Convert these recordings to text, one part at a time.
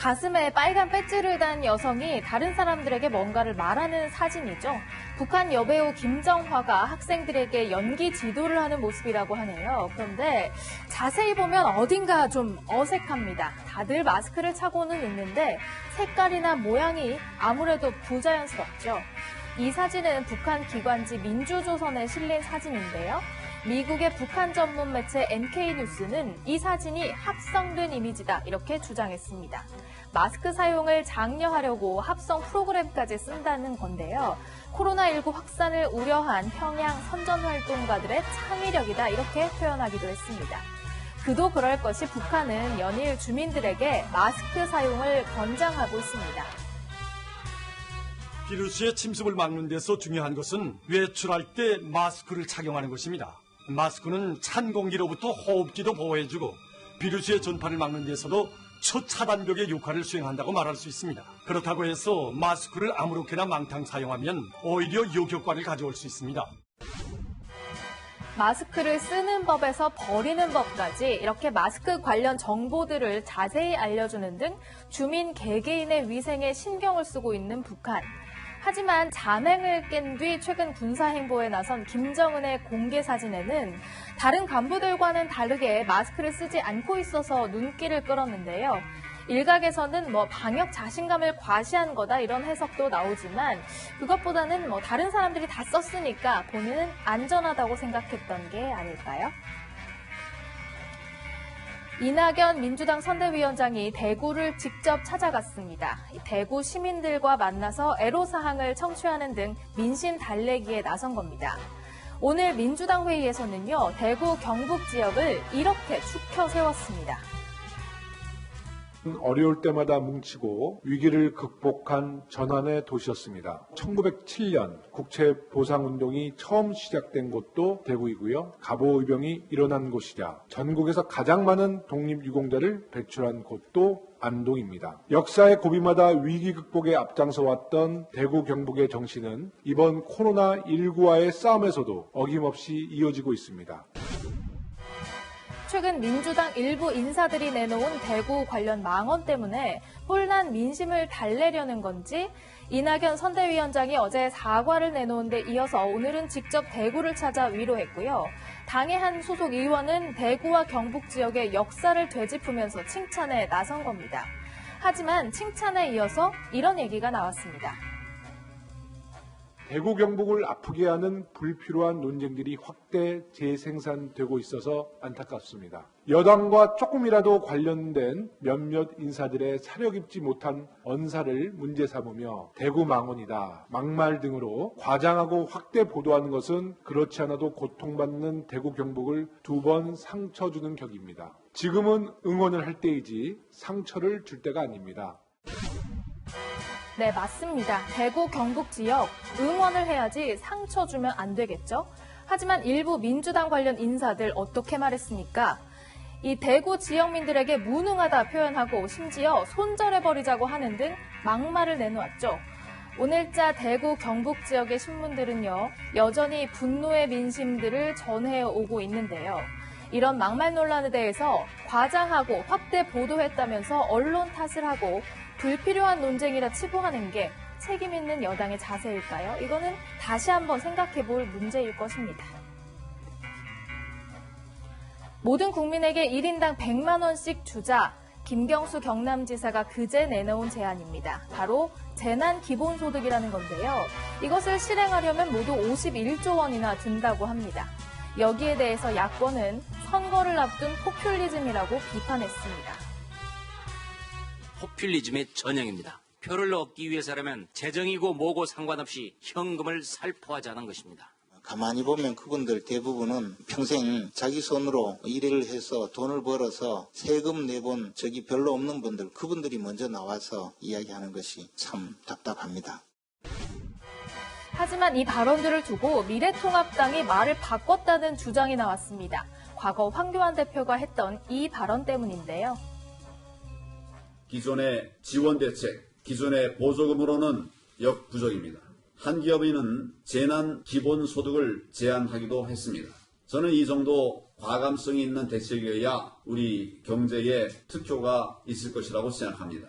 가슴에 빨간 배지를 단 여성이 다른 사람들에게 뭔가를 말하는 사진이죠. 북한 여배우 김정화가 학생들에게 연기 지도를 하는 모습이라고 하네요. 그런데 자세히 보면 어딘가 좀 어색합니다. 다들 마스크를 차고는 있는데 색깔이나 모양이 아무래도 부자연스럽죠. 이 사진은 북한 기관지 민주조선에 실린 사진인데요. 미국의 북한 전문 매체 NK뉴스는 이 사진이 합성된 이미지다 이렇게 주장했습니다. 마스크 사용을 장려하려고 합성 프로그램까지 쓴다는 건데요. 코로나19 확산을 우려한 평양 선전활동가들의 창의력이다 이렇게 표현하기도 했습니다. 그도 그럴 것이 북한은 연일 주민들에게 마스크 사용을 권장하고 있습니다. 비루스의 침습을 막는 데서 중요한 것은 외출할 때 마스크를 착용하는 것입니다. 마스크는 찬 공기로부터 호흡기도 보호해주고 비루스의 전파를 막는 데서도 첫 차단벽의 역할을 수행한다고 말할 수 있습니다. 그렇다고 해서 마스크를 아무렇게나 망탕 사용하면 오히려 역효과를 가져올 수 있습니다. 마스크를 쓰는 법에서 버리는 법까지 이렇게 마스크 관련 정보들을 자세히 알려주는 등 주민 개개인의 위생에 신경을 쓰고 있는 북한. 하지만 잔행을 깬 뒤 최근 군사행보에 나선 김정은의 공개 사진에는 다른 간부들과는 다르게 마스크를 쓰지 않고 있어서 눈길을 끌었는데요. 일각에서는 방역 자신감을 과시한 거다 이런 해석도 나오지만 그것보다는 다른 사람들이 다 썼으니까 본인은 안전하다고 생각했던 게 아닐까요? 이낙연 민주당 선대위원장이 대구를 직접 찾아갔습니다. 대구 시민들과 만나서 애로사항을 청취하는 등 민심 달래기에 나선 겁니다. 오늘 민주당 회의에서는요, 대구 경북 지역을 이렇게 추켜 세웠습니다. 어려울 때마다 뭉치고 위기를 극복한 전환의 도시였습니다. 1907년 국채보상운동이 처음 시작된 곳도 대구이고요. 갑오의병이 일어난 곳이자 전국에서 가장 많은 독립유공자를 배출한 곳도 안동입니다. 역사의 고비마다 위기 극복에 앞장서왔던 대구 경북의 정신은 이번 코로나19와의 싸움에서도 어김없이 이어지고 있습니다. 최근 민주당 일부 인사들이 내놓은 대구 관련 망언 때문에 혼란 민심을 달래려는 건지 이낙연 선대위원장이 어제 사과를 내놓은 데 이어서 오늘은 직접 대구를 찾아 위로했고요. 당의 한 소속 의원은 대구와 경북 지역의 역사를 되짚으면서 칭찬에 나선 겁니다. 하지만 칭찬에 이어서 이런 얘기가 나왔습니다. 대구 경북을 아프게 하는 불필요한 논쟁들이 확대 재생산되고 있어서 안타깝습니다. 여당과 조금이라도 관련된 몇몇 인사들의 사려 깊지 못한 언사를 문제 삼으며 대구 망언이다, 막말 등으로 과장하고 확대 보도하는 것은 그렇지 않아도 고통받는 대구 경북을 두 번 상처 주는 격입니다. 지금은 응원을 할 때이지 상처를 줄 때가 아닙니다. 네, 맞습니다. 대구, 경북 지역 응원을 해야지 상처 주면 안 되겠죠? 하지만 일부 민주당 관련 인사들 어떻게 말했습니까? 이 대구 지역민들에게 무능하다 표현하고 심지어 손절해버리자고 하는 등 막말을 내놓았죠. 오늘자 대구, 경북 지역의 신문들은요, 여전히 분노의 민심들을 전해오고 있는데요. 이런 막말 논란에 대해서 과장하고 확대 보도했다면서 언론 탓을 하고 불필요한 논쟁이라 치부하는 게 책임 있는 여당의 자세일까요? 이거는 다시 한번 생각해 볼 문제일 것입니다. 모든 국민에게 1인당 100만 원씩 주자. 김경수 경남지사가 그제 내놓은 제안입니다. 바로 재난기본소득이라는 건데요. 이것을 실행하려면 모두 51조 원이나 든다고 합니다. 여기에 대해서 야권은 선거를 앞둔 포퓰리즘이라고 비판했습니다. 포퓰리즘의 전형입니다. 표를 얻기 위해서라면 재정이고 뭐고 상관없이 현금을 살포하자는 것입니다. 가만히 보면 그분들 대부분은 평생 자기 손으로 일을 해서 돈을 벌어서 세금 내본 적이 별로 없는 분들, 그분들이 먼저 나와서 이야기하는 것이 참 답답합니다. 하지만 이 발언들을 두고 미래통합당이 말을 바꿨다는 주장이 나왔습니다. 과거 황교안 대표가 했던 이 발언 때문인데요. 기존의 지원 대책, 기존의 보조금으로는 역부족입니다. 한 기업인은 재난 기본소득을 제안하기도 했습니다. 저는 이 정도 과감성이 있는 대책이어야 우리 경제에 특효가 있을 것이라고 생각합니다.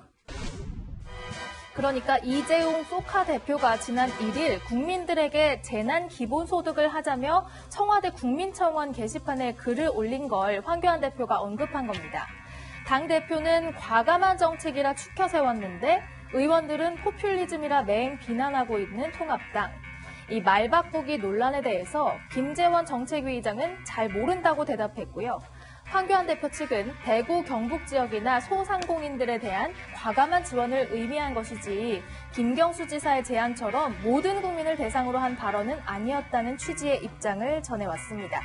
그러니까 이재용 소카 대표가 지난 1일 국민들에게 재난 기본소득을 하자며 청와대 국민청원 게시판에 글을 올린 걸 황교안 대표가 언급한 겁니다. 당 대표는 과감한 정책이라 추켜 세웠는데 의원들은 포퓰리즘이라 맹 비난하고 있는 통합당. 이 말바꾸기 논란에 대해서 김재원 정책위의장은 잘 모른다고 대답했고요. 황교안 대표 측은 대구 경북 지역이나 소상공인들에 대한 과감한 지원을 의미한 것이지 김경수 지사의 제안처럼 모든 국민을 대상으로 한 발언은 아니었다는 취지의 입장을 전해왔습니다.